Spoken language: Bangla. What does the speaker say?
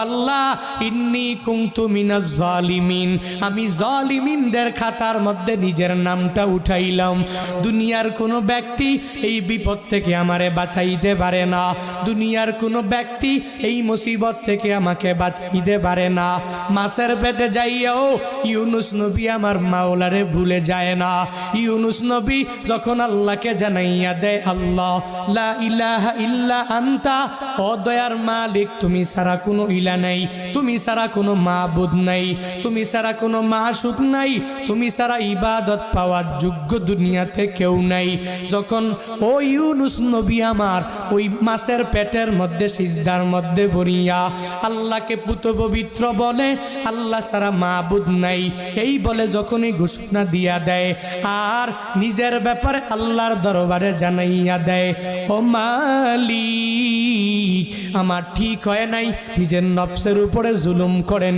আল্লাহ ইন্নী কুনতু মিনাজ জালিমিন, আমি জালিমিনদের খাতার মধ্যে নিজের নামটা উঠাইলাম। দুনিয়ার কোনো ব্যক্তি এই বিপদ থেকে আমারে বাঁচাইতে পারে না, দুনিয়ার কোনো ব্যক্তি এই মুসিবত থেকে আমাকে বাঁচাইতে পারে না। মাছের পেটে যাইয়াও ইউনুস নবী আমার মাওলারে ভুলে যায় না। ইউনুস নবী যখন আল্লাহকে জানাইয়া দেয়, আল্লাহ লা ইলাহা ইল্লা আনতা, ও দয়ার মালিক তুমি ছাড়া কোনো ইলা নাই, তুমি ছাড়া কোনো মাবুদ নাই, তুমি ছাড়া কোনো মাশুক নাই, তুমি ছাড়া ইবাদত পাওয়ার যোগ্য দুনিয়াতে কেউ নাই। যখন ও ইউনুস নবী আমার ওই মাছের পেটের মধ্যে সিজদার মধ্যে পড়িয়া আল্লাহকে পুত পবিত্র বলে, আল্লাহ ছাড়া মাবুদ নাই এই বলে যখনই ঘোষণা দিয়া দেয় আর নিজের ব্যাপারে আল্লাহর দরবারে জানাইয়া দেয়, ও মালিক আমার ঠিক হয় নাই, নিজের নফসের উপরে জুলুম করেন।